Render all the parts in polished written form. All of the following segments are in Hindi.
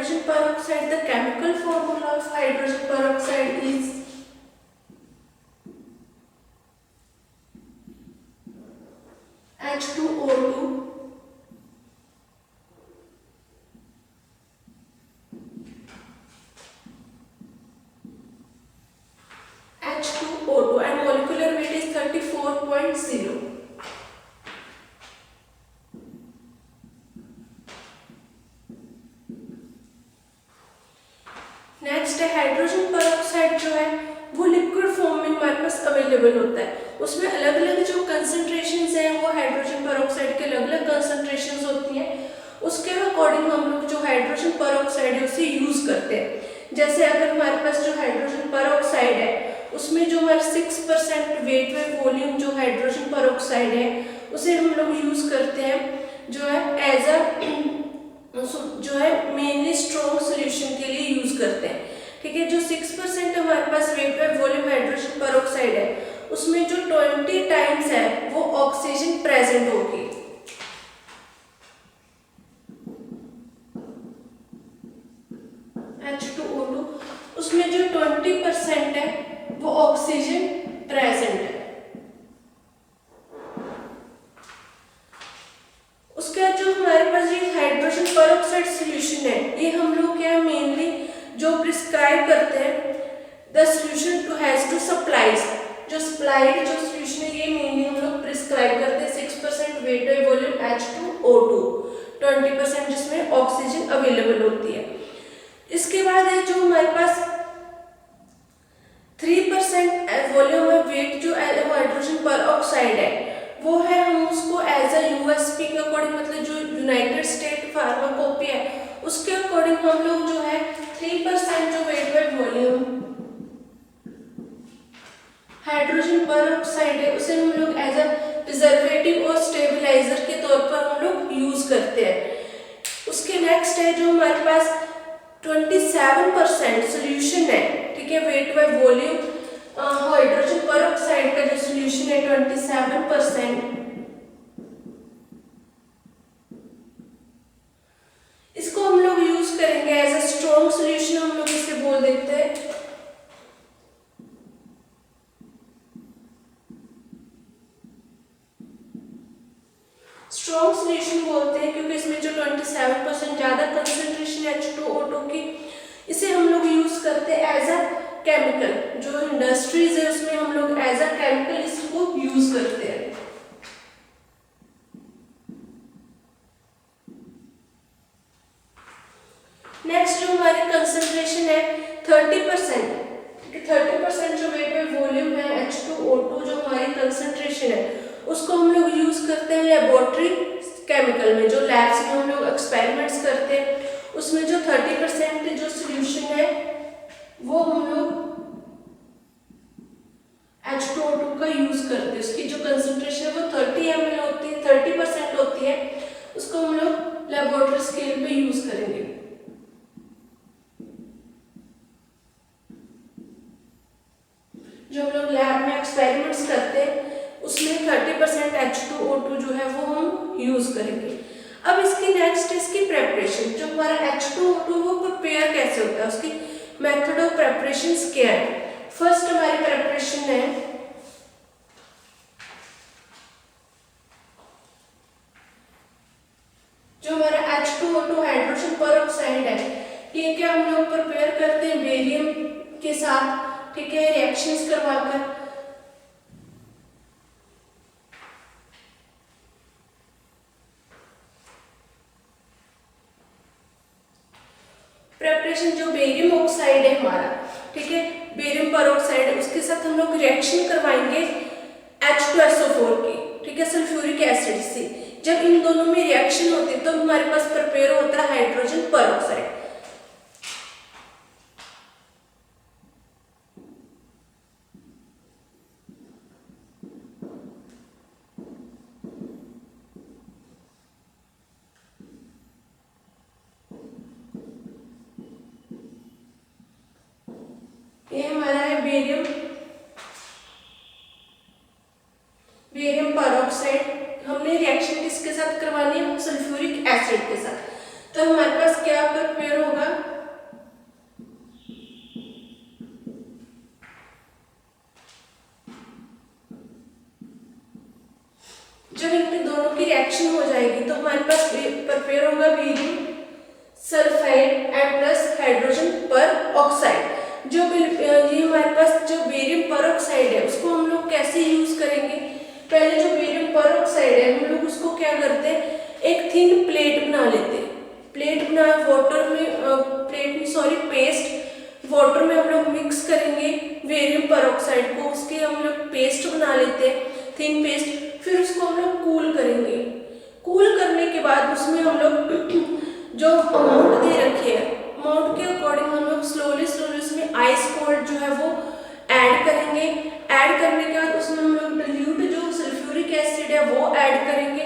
hydrogen peroxide, the chemical formula of hydrogen peroxide is H2O2 H2O2 and molecular weight is 34.0. Next है हाइड्रोजन पेरोक्साइड जो है वो लिक्विड फॉर्म में हमारे पास अवेलेबल होता है। उसमें अलग अलग जो कंसंट्रेशंस हैं वो हाइड्रोजन पेरोक्साइड के अलग अलग कंसंट्रेशंस होती हैं। उसके अकॉर्डिंग हम लोग जो हाइड्रोजन पेरोक्साइड है उसे यूज करते हैं। जैसे अगर हमारे पास जो हाइड्रोजन पेरोक्साइड है उसमें जो हमारे 6% वेट व वॉल्यूम जो हाइड्रोजन पेरोक्साइड है उसे हम लोग यूज करते हैं जो है एज अ जो है मेनली स्ट्रॉन्ग सोल्यूशन के लिए यूज करते हैं। ठीक है, जो 6% हमारे पास weight by volume hydrogen peroxide है उसमें जो 20 टाइम्स है वो ऑक्सीजन प्रेजेंट होगी। H2O2 उसमें जो 20% है वो ऑक्सीजन प्रेजेंट है। उसका जो हमारे पास ये हाइड्रोजन पेरोक्साइड सॉल्यूशन है ये हम लोग क्या मेनली जो प्रिस्क्राइब करते हैं the solution to has to supplies, जो सप्लाइड जो सॉल्यूशन है ये मेनली हम लोग प्रिस्क्राइब करते हैं 6% वेट बाय वॉल्यूम H2O2, 20% जिसमें ऑक्सीजन अवेलेबल होती है। इसके बाद है जो हमारे पास 3% वॉल्यूम ऑफ वेट जो हाइड्रोजन पेरोक्साइड है वो है हम उसको एज अ यूएसपी के अकॉर्डिंग मतलब जो यूनाइटेड स्टेट फार्माकोपी है उसके अकॉर्डिंग हम लोग जो है 3% जो wait by volume hydrogen peroxide है उसे हम लोग एज अ प्रिजर्वेटिव और स्टेबलाइजर के तौर पर हम लोग यूज करते हैं। उसके नेक्स्ट है जो हमारे पास 27% सोल्यूशन है। ठीक है, wait by volume hydrogen peroxide का जो सोल्यूशन है 27%, इसको हम लोग यूज करेंगे एज अ स्ट्रॉन्ग सोल्यूशन, हम लोग इसे बोल देते हैं। स्ट्रॉन्ग सोल्यूशन बोलते हैं क्योंकि इसमें जो 27% ज्यादा कंसंट्रेशन है H2O2 की, इसे हम लोग यूज करते हैं एज अ केमिकल। जो इंडस्ट्रीज है उसमें हम लोग एज अ केमिकल इसको यूज करते हैं। नेक्स्ट जो हमारी कंसंट्रेशन है 30%, 30% जो वेट बाय वॉल्यूम है H2O2 जो हमारी कंसंट्रेशन है उसको हम लोग यूज करते हैं लेबोरेटरी केमिकल में, जो लैब्स में हम लोग एक्सपेरिमेंट्स करते हैं उसमें जो 30% जो सोल्यूशन है वो हम लोग H2O2 का यूज करते हैं। उसकी जो कंसंट्रेशन है वो 30 ml होती है, 30% होती है, उसको हम लोग लेबोरेटरी स्केल पे यूज करेंगे। जो हम लोग लैब में एक्सपेरिमेंट्स करते हैं उसमें 30% H2O2 जो है वो हम यूज करेंगे। अब इसकी नेक्स्ट इसकी प्रेपरेशन, जो हमारा H2O2 वो प्रिपेयर कैसे होता है, उसकी मेथड ऑफ प्रेपरेशंस क्या है। फर्स्ट हमारी प्रेपरेशन है जो हमारा H2O2 हाइड्रोजन पेरोक्साइड है ये क्या हम लोग प्रिपेयर करते हैं बेरियम के साथ। ठीक है, रिएक्शंस करवाकर प्रेपरेशन जो बेरियम ऑक्साइड है हमारा, ठीक है, बेरियम पेरोक्साइड है उसके साथ हम लोग रिएक्शन करवाएंगे H2SO4 की, ठीक है, सल्फ्यूरिक एसिड से। जब इन दोनों में रिएक्शन होती है तो हमारे पास प्रिपेयर होता है हाइड्रोजन पेरोक्साइड। ये हमारा है बेरियम पेरोक्साइड। हमने रिएक्शन किसके साथ करवानी है, सल्फ्यूरिक एसिड के साथ। तो हमारे पास क्या प्रिपेयर जब इनमें दोनों की रिएक्शन हो जाएगी तो हमारे पास प्रिपेयर होगा barium sulphide and plus hydrogen पर ऑक्साइड। जो ये हमारे पास जो बेरियम पर ऑक्साइड है उसको हम लोग कैसे यूज करेंगे। पहले जो बेरियम पर ऑक्साइड है हम लोग उसको क्या करते हैं, एक थिन प्लेट बना लेते हैं। प्लेट बना वाटर में पेस्ट वाटर में हम लोग मिक्स करेंगे बेरियम पर ऑक्साइड को, उसके हम लोग पेस्ट बना लेते हैं, थिन पेस्ट। फिर उसको हम लोग कूल करेंगे। कूल करने के बाद उसमें हम लोग जो अमाउंट दे रखे हैं अमाउंट के अकॉर्डिंग हम लोग स्लोली उसमें आइस कोल्ड जो है वो ऐड करेंगे। ऐड करने के बाद उसमें हम लोग डिल्यूट जो सल्फ्यूरिक एसिड है वो ऐड करेंगे।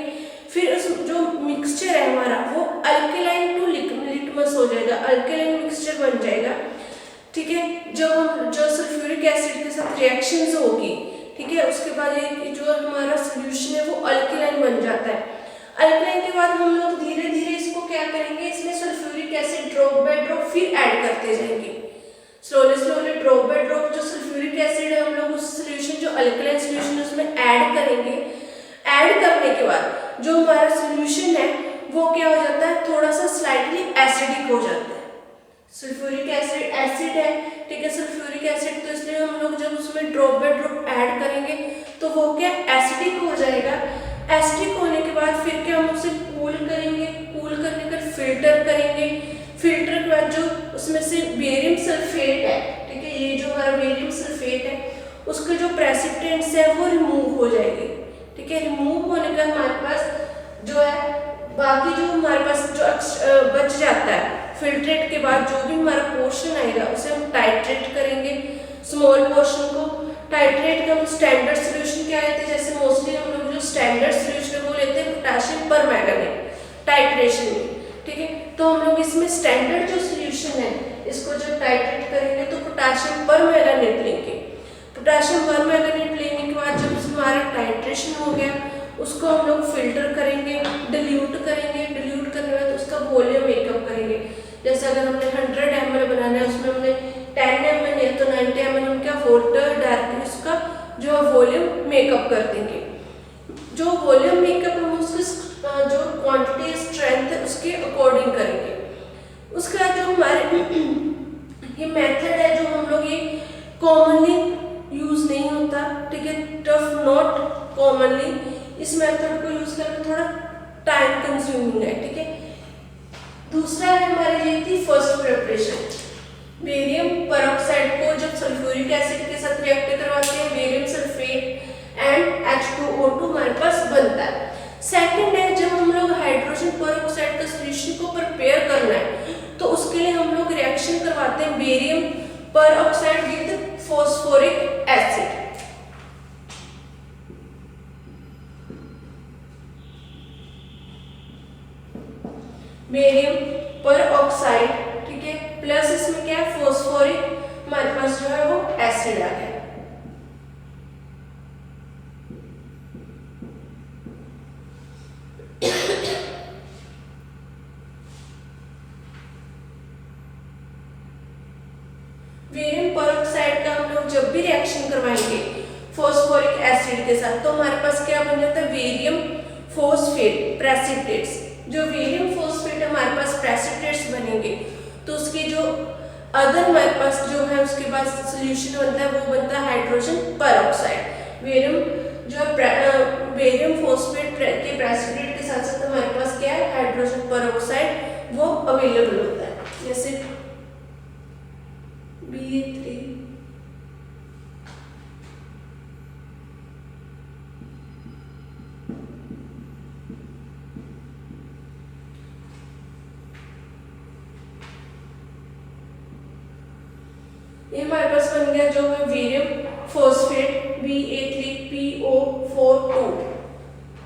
फिर उस जो मिक्सचर है हमारा वो अल्केलाइन टू लिटमस हो जाएगा, अल्केलाइन मिक्सचर बन जाएगा। ठीक है, जो सल्फ्यूरिक एसिड के साथ रिएक्शंस होगी, ठीक है, उसके बाद ये जो हमारा सोल्यूशन है वो अल्केलाइन बन जाता है। अल्केलाइन के बाद हम लोग धीरे धीरे इसको क्या करेंगे, इसमें sulphuric acid drop by drop फिर ऐड करते जाएंगे। स्लोली ड्रॉप बाय ड्रॉप जो सल्फ्यूरिक एसिड है हम लोग उस सोल्यूशन जो अल्केलाइन सोल्यूशन है उसमें ऐड करेंगे। ऐड करने के बाद जो हमारा सोल्यूशन है वो क्या हो जाता है, थोड़ा सा स्लाइटली एसिडिक हो जाता है। सल्फ्यूरिक एसिड है, ठीक है, सल्फ्यूरिक एसिड, तो इसलिए हम लोग जब उसमें ड्रॉप बाय ड्रॉप ऐड करेंगे तो वो क्या एसिडिक हो जाएगा। एसिडिक होने के बाद फिर क्या हम उसे कूल करेंगे। कूल करने के बाद फिल्टर करेंगे। फिल्टर के बाद जो उसमें से बेरियम सल्फेट है, ठीक है, ये जो हमारा बेरियम सल्फेट है उसके जो प्रेसिपिटेंट्स है वो रिमूव हो जाएंगे। ठीक है, रिमूव होने का हमारे पास जो है बाकी जो हमारे पास जो बच जाता है फिल्ट्रेट के बाद जो भी हमारा पोर्शन आएगा उसे हम टाइट्रेट करेंगे। स्मॉल पोर्शन को टाइट्रेट का हम स्टैंडर्ड सोल्यूशन क्या लेते हैं, जैसे मोस्टली हम लोग जो स्टैंडर्ड सोल्यूशन है वो लेते हैं पोटेशियम परमैंगनेट टाइट्रेशन में। ठीक है, तो हम लोग इसमें स्टैंडर्ड जो सोल्यूशन है इसको जब टाइट्रेट करेंगे तो पोटेशियम परमैंगनेट लेंगे। पोटेशियम परमैंगनेट लेने के बाद जब हमारा टाइट्रेशन हो गया उसको हम लोग फिल्टर करेंगे, डिल्यूट करेंगे। डिल्यूट करने के बाद उसका वॉल्यूम मेकअप करेंगे। जैसे अगर हमने 100 ml बनाना है उसमें हमने 10 ml या तो 90 ml हम क्या वाटर डायरेक्टली उसका जो वॉल्यूम मेकअप कर देंगे। जो वॉल्यूम मेकअप हम उसकी जो क्वांटिटी स्ट्रेंथ है उसके अकॉर्डिंग करेंगे। उसका जो हमारे ये मेथड है जो हम लोग ये कॉमनली यूज नहीं होता, ठीक है, टफ नॉट कॉमनली, इस मेथड को यूज करके थोड़ा टाइम कंज्यूमिंग है। ठीक है, दूसरा है हमारी ये थी फर्स्ट प्रिपरेशन। बेरियम परऑक्साइड को जब सल्फ्यूरिक एसिड के साथ रिएक्ट करवाते हैं बेरियम सल्फेट एंड H2O2 हमारे पास बनता है। सेकंड है जब हम लोग हाइड्रोजन परऑक्साइड का सोल्यूशन को प्रिपेयर करना है तो उसके लिए हम लोग रिएक्शन करवाते हैं barium peroxide with phosphoric acid. Barium peroxide, ठीक है, प्लस इसमें क्या है फॉस्फोरिक हमारे पास जो है वो एसिड आ गया। बेरियम परऑक्साइड का हम लोग जब भी रिएक्शन करवाएंगे फॉस्फोरिक एसिड के साथ तो हमारे पास क्या बन जाता है बेरियम फॉस्फेट प्रेसिपिटेट्स। जो बेरियम फॉस्फेट हमारे पास प्रेसिपिटेट्स बनेंगे तो उसके जो अदर हमारे पास जो है उसके बाद सोल्यूशन बनता है वो बनता है हाइड्रोजन परऑक्साइड। बेरियम फॉस्फेट के प्रेसिपिटेट के साथ साथ हमारे पास क्या है हाइड्रोजन परऑक्साइड वो अवेलेबल होता है, जैसे Ba3 ये हमारे पास बन गया जो है बेरियम फॉस्फेट Ba3PO4 2।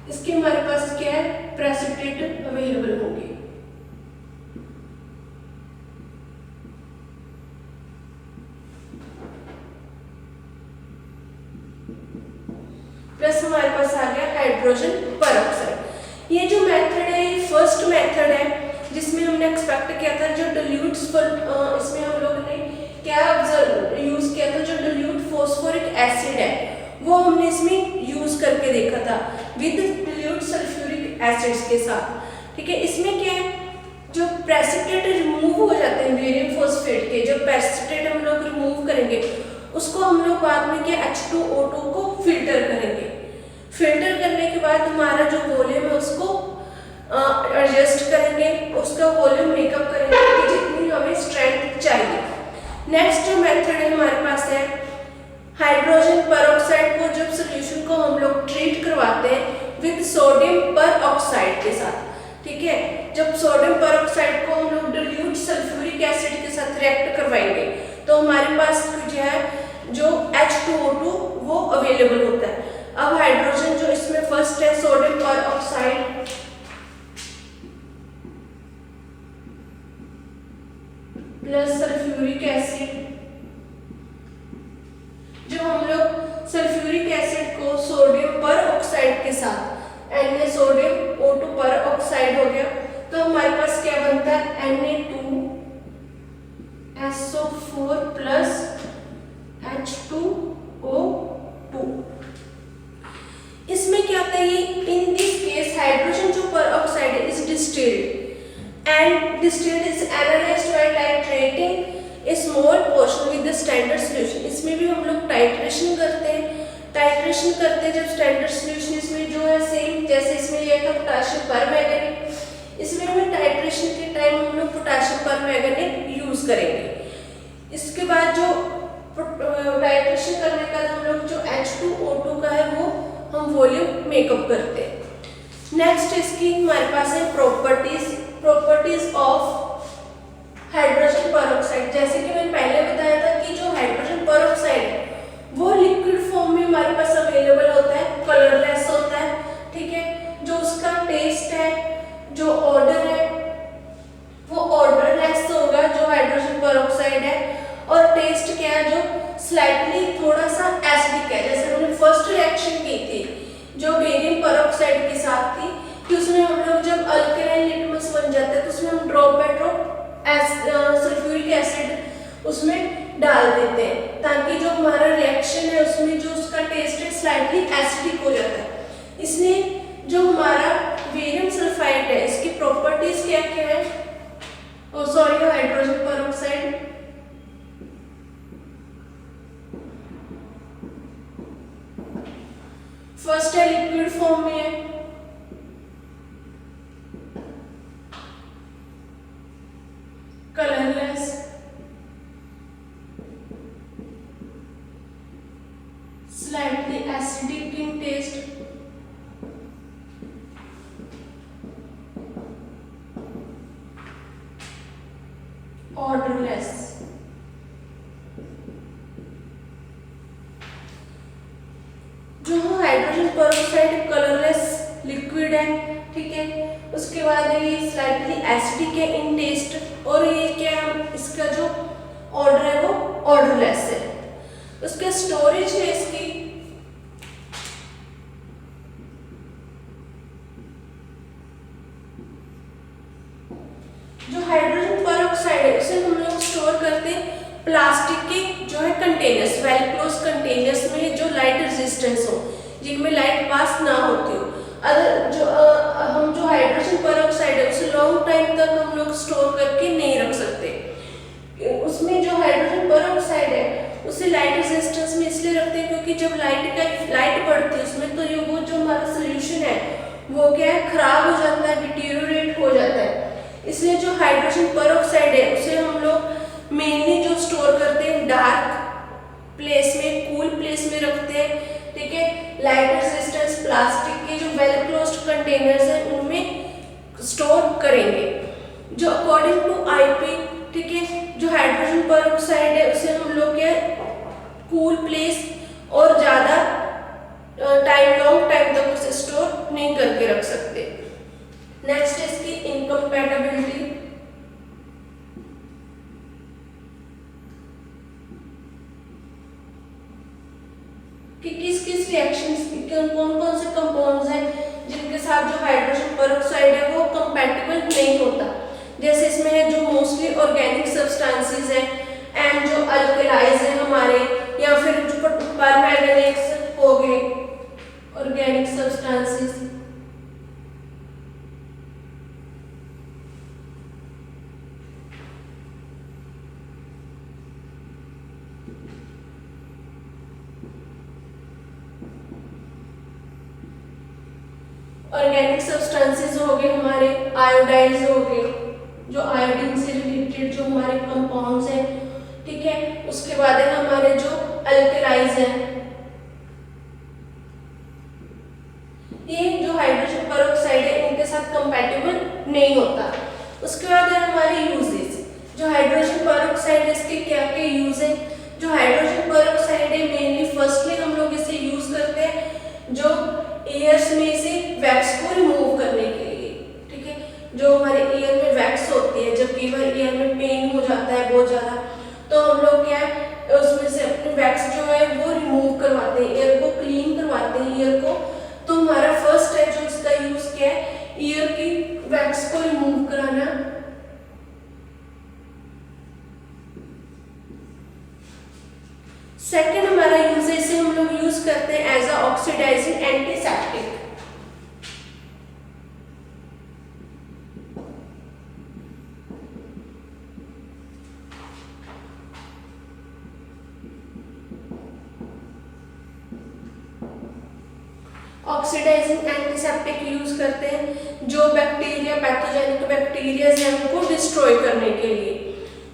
इसके हमारे पास क्या है प्रेसिपिटेट अवेलेबल होंगे। प्लस हमारे पास आ गया हाइड्रोजन परऑक्साइड। ये जो मेथड है ये फर्स्ट मेथड है जिसमें हमने एक्सपेक्ट किया था जो डिल्यूट इसमें हम लोग ने क्या यूज किया था जो डिल्यूट फॉस्फोरिक एसिड है वो हमने इसमें यूज करके देखा था। विद डिल्यूट सल्फ्यूरिक एसिड्स के साथ। ठीक है, इसमें क्या है, जो प्रेसिपिटेट रिमूव हो जाते हैं बेरियम फॉस्फेट के, जब प्रेसिपिटेट हम लोग रिमूव करेंगे उसको हम लोग बाद में क्या H2O2 को फिल्टर करेंगे। फिल्टर करने के बाद हमारा जो वॉल्यूम है उसको एडजस्ट करेंगे, उसका वॉल्यूम मेकअप करेंगे कि जितनी हमें स्ट्रेंथ चाहिए। नेक्स्ट जो मेथड है हमारे पास है हाइड्रोजन परऑक्साइड को, जब सोल्यूशन को हम लोग ट्रीट करवाते हैं विद सोडियम परऑक्साइड के साथ। ठीक है, जब सोडियम परऑक्साइड को हम लोग डिल्यूट सल्फ्यूरिक एसिड के साथ रिएक्ट करवाएंगे तो हमारे पास जो है जो H2O2 वो अवेलेबल होता है। अब हाइड्रोजन जो इसमें फर्स्ट है sodium peroxide plus sulphuric acid, जो हम लोग सल्फ्यूरिक एसिड को सोडियम परऑक्साइड के साथ Na सोडियम O2 परऑक्साइड हो गया तो हमारे पास क्या बनता है Na2SO4 प्लस H2O2। इसमें क्या होता है, ये इन दिस केस हाइड्रोजन जो परऑक्साइड है is distilled and distilled is analysed by titrating a small portion with the standard solution. इसमें भी हम लोग टाइट्रेशन करते हैं जब स्टैंडर्ड सॉल्यूशन इसमें जो है सेम जैसे इसमें लिया था पोटेशियम परमैंगनेट, इसमें हमें टाइट्रेशन के टाइम हम लोग पोटेशियम परमैंगनेट यूज करेंगे। इसके बाद जो टाइट्रेशन करने का हम लोग जो H2O2 का है वो हम वॉल्यूम मेकअप करते हैं। नेक्स्ट इसकी हमारे पास है प्रॉपर्टीज ऑफ हाइड्रोजन परऑक्साइड। जैसे कि मैंने पहले बताया था कि जो हाइड्रोजन परऑक्साइड है वो लिक्विड फॉर्म में हमारे पास अवेलेबल होता है, कलरलेस होता है। ठीक है, जो उसका टेस्ट है, जो ऑर्डर है वो ऑर्डरलेस होगा जो हाइड्रोजन परऑक्साइड है, और टेस्ट क्या है जो स्लाइटली थोड़ा सा एसिडिक है। जैसे हमने फर्स्ट रिएक्शन की थी जो बेरियम परऑक्साइड के साथ थी कि उसमें हम लोग जब अल्कलाइन लिटमस बन जाता है तो उसमें हम drop by drop sulphuric acid उसमें डाल देते हैं ताकि जो हमारा रिएक्शन है उसमें जो उसका टेस्ट है स्लाइटली एसिडिक हो जाता है। इसलिए जो हमारा बेरियम सल्फाइड है इसकी प्रॉपर्टीज क्या क्या है, सॉरी हाइड्रोजन परऑक्साइड फर्स्ट है लिक्विड फॉर्म में है, colourless, slightly acidic in taste, odorless। जो हाइड्रोजन परऑक्साइड कलरलेस लिक्विड है, ठीक है, उसके बाद ये स्लाइटली एसिडिक है इन टेस्ट, और ये क्या इसका जो ऑर्डर है वो ऑर्डरलेस है। उसके स्टोरेज है इसकी जो हाइड्रोजन परऑक्साइड है उसे हम लोग स्टोर करते हैं प्लास्टिक के जो है कंटेनर्स, वेल क्लोज कंटेनर्स में जो लाइट रेजिस्टेंस हो, जिनमें लाइट पास ना होती हो। अगर जो हम जो हाइड्रोजन परऑक्साइड है उसे लॉन्ग टाइम तक हम लोग स्टोर करके नहीं रख सकते। उसमें जो हाइड्रोजन परऑक्साइड है उसे लाइट रेजिस्टेंस में इसलिए रखते हैं क्योंकि जब लाइट पड़ती है उसमें तो ये वो जो हमारा सोल्यूशन है वो क्या है खराब हो जाता है, डिटीरियोरेट हो जाता है। इसलिए जो हाइड्रोजन परऑक्साइड है उसे हम लोग मेनली जो स्टोर करते हैं डार्क प्लेस में, कूल प्लेस में रखते हैं। ठीक है, लाइट रेजिस्टेंस प्लास्टिक के जो वेल क्लोज्ड कंटेनर्स हैं उनमें स्टोर करेंगे। जो अकॉर्डिंग टू आईपी, ठीक है, जो हाइड्रोजन परऑक्साइड है उसे हम लोग क्या कूल प्लेस और ज़्यादा लॉन्ग टाइम तक उसे स्टोर नहीं करके रख सकते। नेक्स्ट इसकी इनकम्पैटिबिलिटी, कि किस किस रिएक्शंस कौन कौन से कंपाउंड्स हैं जिनके साथ जो हाइड्रोजन परऑक्साइड है वो कंपैटिबल नहीं होता। जैसे इसमें है जो मोस्टली ऑर्गेनिक सब्सटेंसेस हैं एंड जो अल्कलाइज हैं हमारे, या फिर जो परमैंगनेट्स हो गए ऑर्गेनिक सब्सटेंसेस, ऑर्गेनिक सब्सटेंसेस हो गए हमारे, आयोडाइड्स हो गए, जो आयोडीन से रिलेटेड जो हमारे कंपाउंड्स हैं, ठीक है। उसके बाद है हमारे जो अल्कलाइज हैं, ये जो हाइड्रोजन पेरोक्साइड है इनके साथ कंपैटिबल नहीं होता। उसके बाद है हमारे यूजेस, जो हाइड्रोजन पेरोक्साइड इसके क्या क्या यूज है। जो हाइड्रोजन पेरोक्साइड है मेनली फर्स्टली हम लोग इसे यूज करते हैं जो एयर्स में से वैक्स को रिमूव करने के लिए, ठीक है। जो हमारे ईयर में वैक्स होती है, जब कई बार ईयर में पेन हो जाता है बहुत ज़्यादा, तो हम लोग क्या है उसमें से अपने वैक्स जो है वो रिमूव करवाते हैं, ईयर को क्लीन करवाते हैं ईयर को। तो हमारा फर्स्ट है जो इसका यूज क्या है, ईयर की वैक्स को रिमूव कराना। सेकेंड हमारा यूज है, इसे हम लोग यूज करते हैं as a oxidising antiseptic. Oxidising antiseptic use करते हैं जो बैक्टीरिया, पैथोजेनिक बैक्टीरिया है उनको डिस्ट्रॉय करने के लिए।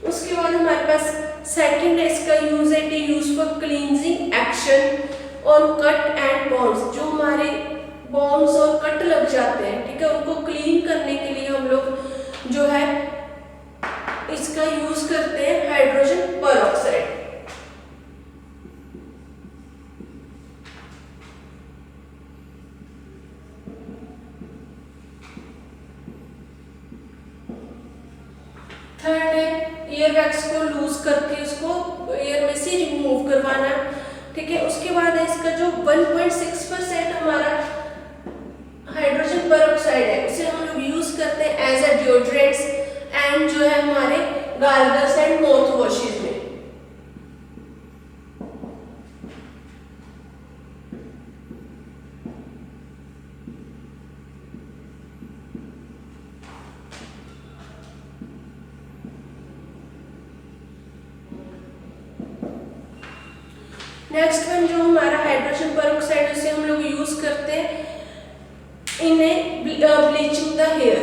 उसके बाद हमारे पास सेकंड इसका यूज है, use for cleansing action on cut and bonds. जो हमारे बॉन्ड्स और कट लग जाते हैं, ठीक है, उनको क्लीन करने के लिए हम लोग जो है इसका यूज करते हैं हाइड्रोजन पेरोक्साइड। थर्ड है ईयर वैक्स को लूज करके उसको ईयर में से रिमूव करवाना, ठीक है। उसके बाद है इसका जो 1.6% हमारा हाइड्रोजन पेरोक्साइड है उसे हम लोग यूज करते हैं एज अ डिओड्रेंट्स एंड जो है हमारे गार्गल्स एंड माउथ वॉशेज में। नेक्स्ट वन जो हमारा हाइड्रोजन पेरोक्साइड उसे हम लोग यूज करते हैं इन ब्लीचिंग द हेयर।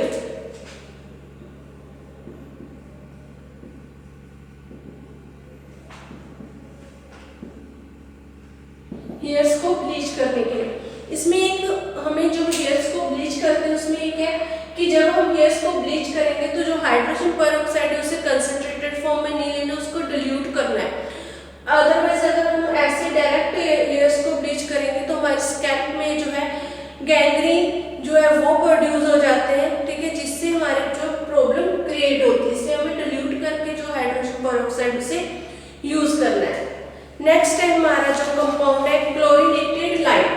हेयर्स को ब्लीच करने के लिए इसमें एक हमें जो हेयर्स को ब्लीच करते हैं उसमें एक है कि जब हम हेयर्स को ब्लीच करेंगे तो जो हाइड्रोजन पेरोक्साइड है उसे कंसंट्रेटेड फॉर्म में नहीं लेना, उसको डिल्यूट करना है। अदरवाइज अगर हम ऐसे डायरेक्ट हेयर्स को ब्लीच करेंगे तो हमारे स्कैल्प में जो है गैंग्रीन जो है वो प्रोड्यूस हो जाते हैं, ठीक है, जिससे हमारे जो प्रॉब्लम क्रिएट होती है। इससे हमें डिल्यूट करके जो हाइड्रोजन पेरोक्साइड उसे यूज करना है। नेक्स्ट है हमारा जो कंपाउंड है क्लोरीनेटेड लाइम।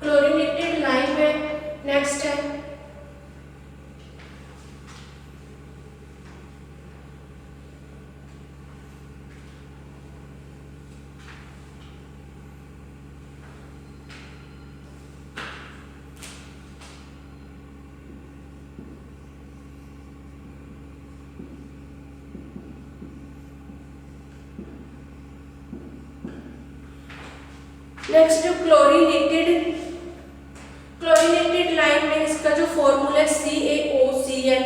क्लोरीनेटेड लाइम है। नेक्स्ट है नेक्स्ट जो क्लोरीनेटेड लाइम में इसका जो फॉर्मूला है CaOCnCl,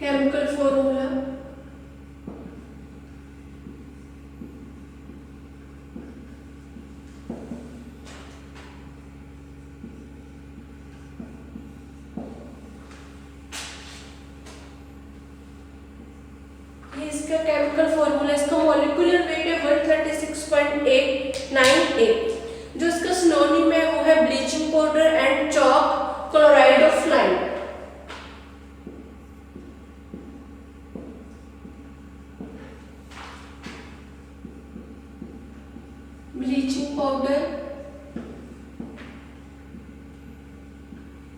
केमिकल फॉर्मूला। ये इसका केमिकल फॉर्मूला, इसका मॉलिक्यूलर वेट है 136.898। जो इसका सिनोनिम है वो है bleaching powder and chalk chloride of lime. Bleaching powder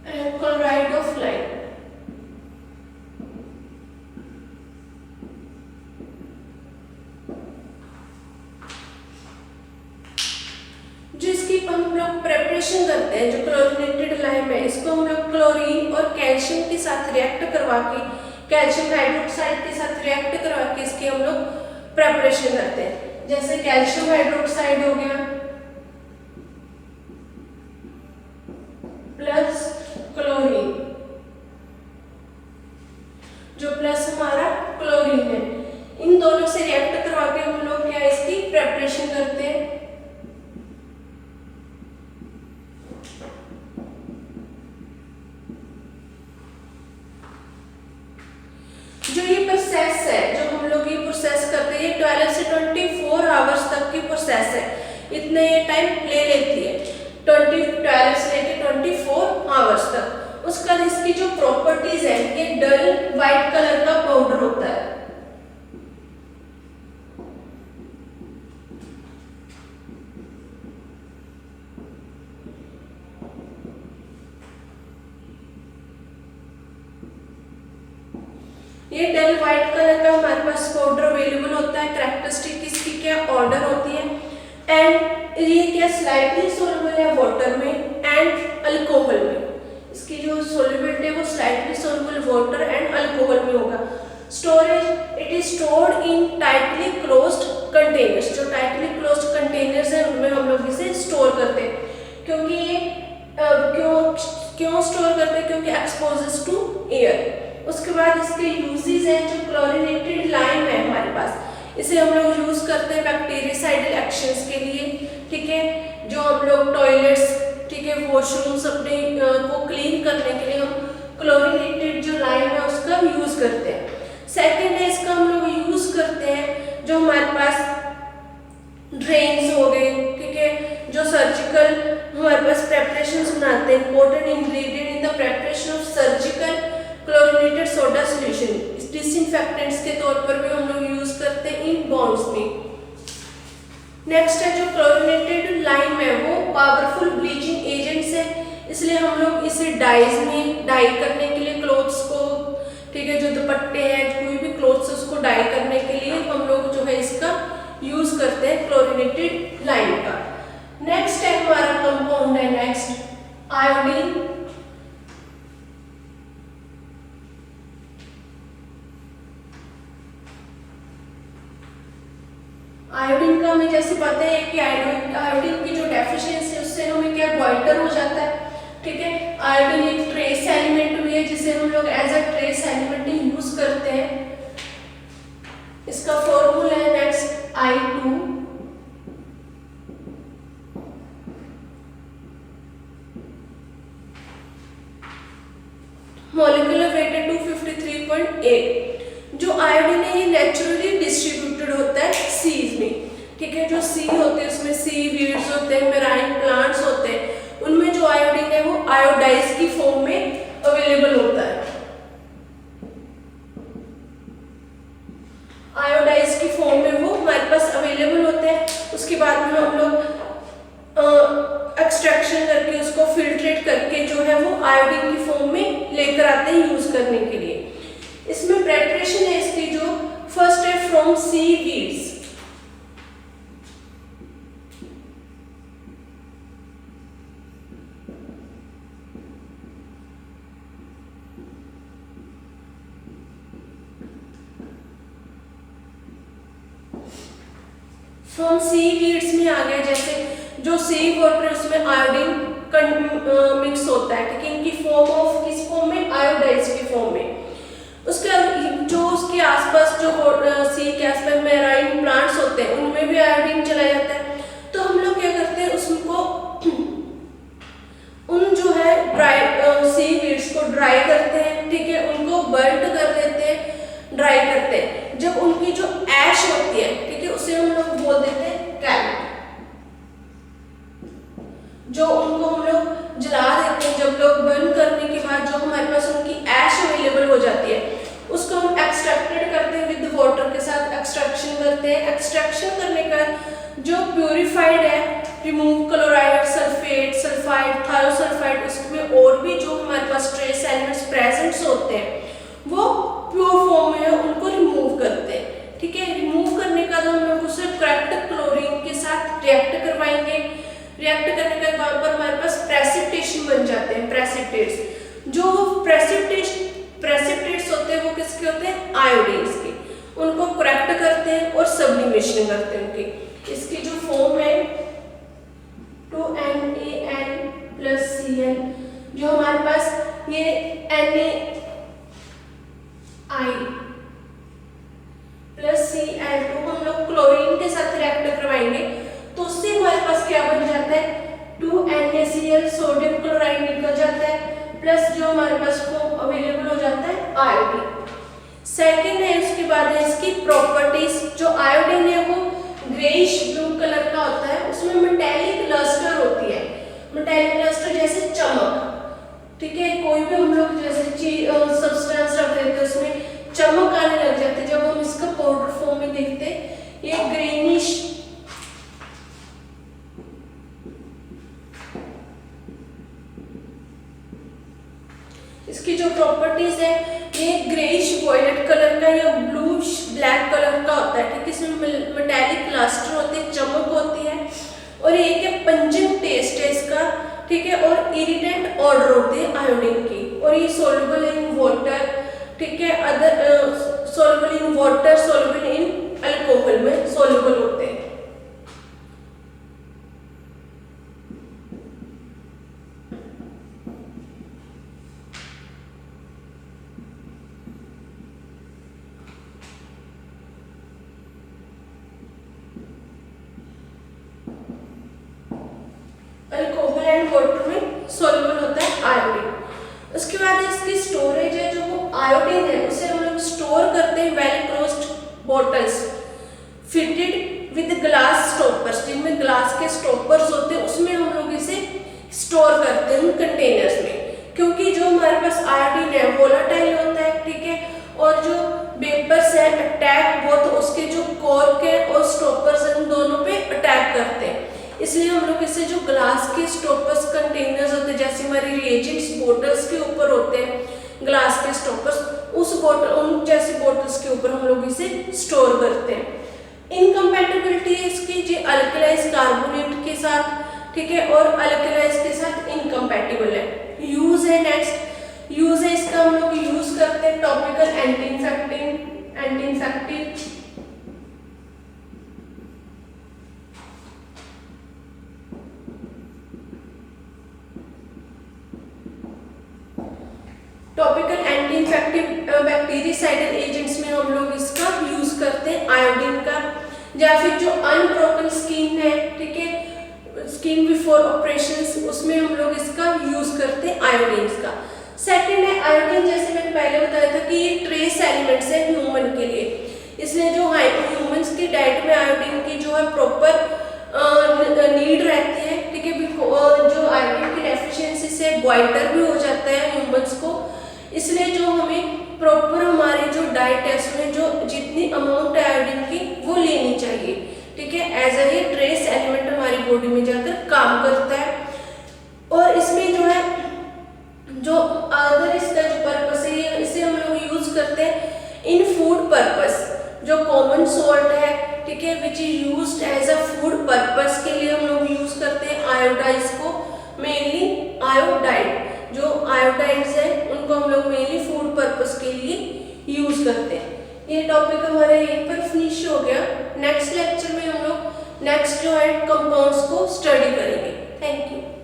and chloride of lime. जिसकी हम लोग प्रिपरेशन करते हैं, जो क्लोरीनेटेड लाइम है इसको हम लोग क्लोरीन और कैल्शियम के साथ रिएक्ट करवा के, कैल्शियम हाइड्रोक्साइड के साथ रिएक्ट करवा के इसकी हम लोग प्रिपरेशन करते हैं। जैसे कैल्शियम हाइड्रोक्साइड हो गया, जो ये प्रोसेस है, जो हम लोग ये प्रोसेस करते हैं, ये 12 से 24 आवर्स तक की प्रोसेस है, इतने ये टाइम ले लेती है, 12 से लेके 24 आवर्स तक। उसका इसकी जो प्रॉपर्टीज है, ये डल व्हाइट कलर का पाउडर होता है। ये डल व्हाइट कलर का हमारे पास पाउडर अवेलेबल होता है। कैरेक्टरिस्टिक इसकी क्या ऑर्डर होती है, एंड ये क्या स्लाइटली सोल्युबल है वाटर में एंड अल्कोहल में। इसकी जो सोल्युबिलिटी है वो slightly soluble water and alcohol में होगा। Storage, it is stored in tightly closed containers. जो टाइटली क्लोज्ड कंटेनर्स हैं उनमें हम लोग इसे स्टोर करते हैं। क्योंकि ये क्यों स्टोर करते हैं, क्योंकि एक्सपोजेस टू एयर। उसके बाद इसके यूजेस हैं, जो क्लोरीनेटेड लाइम है हमारे पास, इसे हम लोग यूज करते हैं बैक्टीरियासाइडल एक्शंस के लिए, ठीक है। जो हम लोग टॉयलेट्स, ठीक है, वॉशरूम्स अपने को क्लीन करने के लिए हम क्लोरीनेटेड जो लाइम है उसका यूज करते हैं। सेकंड है, इसका हम लोग यूज करते हैं जो हमारे पास ड्रेन्स हो गए, ठीक है, जो सर्जिकल हमारे पास प्रेपरेशंस बनाते हैं, important ingredient in the preparation of surgical chlorinated soda solution, disinfectants के तौर पर भी हम लोग यूज करते हैं इन बॉन्ड्स में। नेक्स्ट है जो क्लोरीनेटेड लाइम है वो पावरफुल ब्लीचिंग एजेंट्स है, इसलिए हम लोग इसे डाइज में डाई करने के लिए क्लोथ्स को, ठीक है, जो दुपट्टे हैं, कोई भी क्लोथ्स है उसको डाई करने के लिए हम लोग जो है इसका यूज करते हैं क्लोरीनेटेड लाइम का। नेक्स्ट है हमारा कंपाउंड है नेक्स्ट आयोडीन। आयोडीन का हमें जैसे पता है कि आयोडीन की जो डेफिशिएंसी है उससे हमें क्या गोइटर हो जाता है, ठीक है। आयोडीन एक ट्रेस एलिमेंट भी है जिसे हम लोग as a trace element use करते हैं। इसका फॉर्मूला है नेक्स्ट I2 मॉलिक्यूलर वेट है 253.8। जो आयोडीन है ये नेचुरली डिस्ट्रीब्यूटेड होता है सीज में, ठीक है। जो सी होते हैं उसमें सी वीड्स होते हैं, मेराइन प्लांट्स होते हैं, उनमें जो आयोडीन है वो आयोडाइज की फॉर्म में अवेलेबल होता है। आयोडाइज की फॉर्म में वो हमारे पास अवेलेबल होते हैं। उसके बाद में हम लोग एक्सट्रैक्शन करके उसको फिल्ट्रेट करके जो है वो आयोडीन की फॉर्म में लेकर आते हैं यूज करने के लिए। इसमें प्रेपरेशन है इसकी जो फर्स्ट है from seaweeds. From seaweeds में आ गया, जैसे जो सी वाटर है उसमें आयोडीन मिक्स होता है, ठीक है, इनकी फॉर्म ऑफ किस फॉर्म में, आयोडाइज की फॉर्म में। उसके जो उसके आसपास जो सी के आसपास मेराइन प्लांट्स होते हैं उनमें भी आयोडीन चला जाता है। तो हम लोग क्या करते हैं उसको उन जो है ड्राई सी वीड्स को ड्राई करते हैं, ठीक है, उनको बर्न कर देते हैं, ड्राई करते हैं। जब उनकी जो ऐश होती है, ठीक है, उसे हम लोग बोल देते हैं कैलेट। जो उनको हम लोग जला देते हैं, जब लोग बर्न करने के बाद जो हमारे पास उनकी ऐश अवेलेबल हो जाती है उसको हम एक्सट्रैक्टेड करते हैं विद वाटर के साथ एक्सट्रैक्शन करते हैं। एक्सट्रैक्शन करने का जो प्यूरिफाइड है, रिमूव क्लोराइड, सल्फेट, सल्फाइड, थायोसल्फाइड, उसमें और भी जो हमारे पास ट्रेस एलिमेंट्स प्रेजेंट्स होते हैं वो प्योर फॉर्म में उनको रिमूव करते हैं, ठीक है। रिमूव करने का तो हम लोग उसे करेक्ट क्लोरीन के साथ रिएक्ट करवाएंगे। रिएक्ट करने के बाद पर हमारे पास प्रेसिपिटेशन बन जाते हैं, प्रेसिपिटेट्स। जो प्रेसिपिटेट्स होते हैं वो किसके होते हैं, आयोडीन्स के। उनको करेक्ट करते हैं और सब्लिमेशन करते हैं उनकी। इसकी जो फॉर्म है 2NaN + Cl, जो हमारे पास ये NaI + Cl2 हम लोग क्लोरीन के साथ रिएक्ट करवाएंगे तो उससे हमारे पास क्या बन जाता है, 2NaCl, सोडियम क्लोराइड निकल जाता है, प्लस जो हमारे पास फॉर्म अवेलेबल हो जाता है आयोडीन। सेकंड है, उसके बाद है इसकी प्रॉपर्टीज। जो आयोडीन है वो ग्रेइश ब्लू कलर का होता है, उसमें मेटेलिक लस्टर होती है। मेटेलिक लस्टर जैसे चमक, ठीक है, कोई भी हम लोग जैसे सब्सटेंस रख देते हैं उसमें चमक आने लग जाती है जब हम इसका पाउडर फॉर्म में देखते हैं। ये ग्रीनिश इसकी जो प्रॉपर्टीज है, ये ग्रेइश वॉयलेट कलर का या ब्लूश ब्लैक कलर का होता है, ठीक है। इसमें मेटालिक लास्टर होते हैं, चमक होती है, और एक है पंजेंट टेस्ट है इसका, ठीक है, और इरिटेंट ऑर्डर होते हैं आयोडीन की, और ये सोल्युबल इन वाटर, ठीक है, other soluble in water, soluble in alcohol में सोल्युबल होते हैं। अल्कोहल एंड वाटर में सोल्युबल होता है आयोडीन। उसके बाद इसकी स्टोरेज है, जो वो आयोडीन है उसे हम लोग स्टोर करते हैं well closed bottles fitted with glass stoppers, जिनमें ग्लास के स्टॉपर्स होते हैं, उसमें हम लोग इसे स्टोर करते हैं कंटेनर्स में, क्योंकि जो हमारे पास आयोडीन है वोलाटाइल होता है, ठीक है, और जो वेपर्स है अटैक बोथ उसके जो कॉर्क है और स्टॉपर्स उन दोनों पे अटैक करते हैं। इसलिए हम लोग इसे जो ग्लास के स्टॉपर्स कंटेनर्स होते हैं, जैसे हमारी रिएजेंट्स बोटल्स के ऊपर होते हैं ग्लास के स्टॉपर्स, उस बोतल उन जैसी बोटल्स के ऊपर हम लोग इसे स्टोर करते हैं। इनकम्पैटिबिलिटी है इसकी जी अल्कलाइज कार्बोनेट के साथ, ठीक है, और अल्कलाइज के साथ इनकम्पैटिबल है। यूज है, नेक्स्ट यूज है इसका, हम लोग यूज करते हैं topical anti infective, topical anti infective bactericidal agents में हम लोग इसका यूज करते हैं आयोडीन का, या फिर जो अनब्रोकन स्किन है, ठीक है, स्किन बिफोर ऑपरेशंस, उसमें हम लोग इसका यूज करते हैं आयोडीन का। सेकंड है आयोडीन, जैसे मैंने पहले बताया था कि ये ट्रेस एलिमेंट्स है ह्यूमन के लिए, इसलिए जो ह्यूमंस की डाइट में आयोडीन की जो है प्रॉपर नीड रहती है, ठीक है, जो आयोडीन की डेफिशिएंसी से ग्वाइटर भी हो जाता है ह्यूमंस को, इसलिए जो हमें प्रॉपर हमारी जो डाइट है उसमें जो जितनी अमाउंट है आयोडीन की वो लेनी चाहिए, ठीक है, एज ए ट्रेस एलिमेंट हमारी बॉडी में जाकर काम करता है। और इसमें जो है जो अदर इसका जो पर्पस है, इसे हम लोग यूज करते हैं इन फूड पर्पस, जो कॉमन सॉल्ट है, ठीक है, which is used as a food purpose के लिए हम लोग यूज करते हैं आयोडाइज को, मेनली आयोडाइड, जो आयोडाइड्स है उनको हम लोग मेनली फूड पर्पस के लिए यूज करते हैं। ये टॉपिक हमारा यहीं पर फिनिश हो गया। नेक्स्ट लेक्चर में हम लोग नेक्स्ट जो है कंपाउंड्स को स्टडी करेंगे। Thank you.